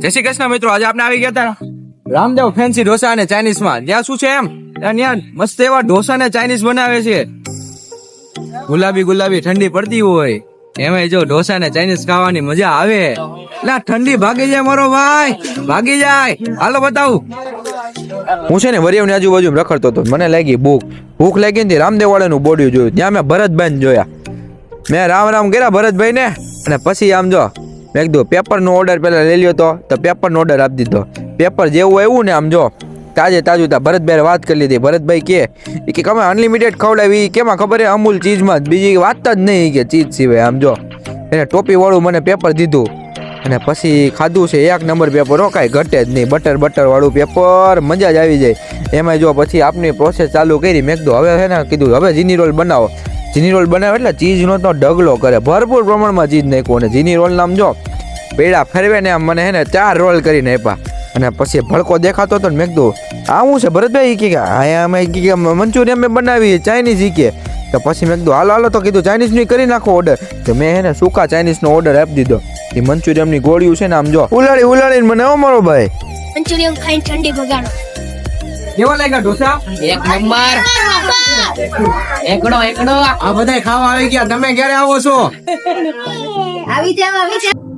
જય શ્રી કૃષ્ણ મિત્રો, આજે આપણે આવી ગયા હતા રામદેવ ફેન્સી ઢોસા અને ચાઇનીઝ માં. ત્યાં શું છે એમ, ત્યાં મસ્ત એવા ઢોસા ને ચાઇનીઝ બનાવે છે. ગુલાબી ગુલાબી ઠંડી પડતી હોય એમાં જો ઢોસા ને ચાઇનીઝ ખાવાની મજા આવે. ના ઠંડી ભાગી જાય મારો ભાઈ, ભાગી જાય. હાલો બતાવું. હું છે ને વરિયાવની આજુબાજુ રખડતો હતો, મને લાગી ભૂખ લાગી ને રામદેવ વાળાનું બોડી જોયું. ત્યાં મેં ભરતભાઈ ને જોયા. મેં રામ રામ કર્યા ભરતભાઈ ને, અને પછી આમ જો મેં કીધું પેપર નો ઓર્ડર પેલા લઈ લ્યો તો પેપર નો ઓર્ડર આપી દીધો. પેપર જેવું આવ્યું ને આમ જો તાજે તાજું. તા ભરતભાઈ વાત કરી લીધી. ભરતભાઈ કે અમે અનલિમિટેડ ખવડાવી, કેમાં ખબર હે અમૂલ ચીઝમાં જ, બીજી વાત જ નહીં કે ચીઝ સિવાય. આમ જો એને ટોપી વાળું મને પેપર દીધું અને પછી ખાધું છે એક નંબર પેપર. હો કાંઈ ઘટે જ નહીં, બટર વાળું પેપર, મજા જ આવી જાય એમાં. જો પછી આપની પ્રોસેસ ચાલુ કરી. મેં કીધું હવે છે ને, કીધું હવે જીની રોલ બનાવો. જીની રોલ બનાવે એટલે ચીઝનો તો ડગલો કરે, ભરપૂર પ્રમાણમાં ચીઝ નાખ્યું. અને જીની રોલ નામ જો પેડા ફેરવે ને આમ મને હે ને 4 રોલ કરીને આપ્યા. અને પછી ભડકો દેખાતો હતો ને મેં કીધું આ શું છે ભરતભાઈ? કે અમે મંચુરિયન મેં બનાવી ચાઇનીઝ કે. તો પછી મેં કીધું હાલો તો કીધું ચાઇનીઝની કરી નાખો ઓર્ડર. તો મેં હે ને સૂકા ચાઇનીઝનો ઓર્ડર આપી દીધો. એ મંચુરિયનની ગોળીઓ છે ને આમ જો ઉલાડીને મને મારો ભાઈ મંચુરિયન ખાઈને ઠંડી ભગાડો. કેવા લાગ્યા ઢોસા? એક નંબર. એકડો આ બધા ખાવા આવી ગયા, તમે ક્યારે આવો છો? આવી જાવ.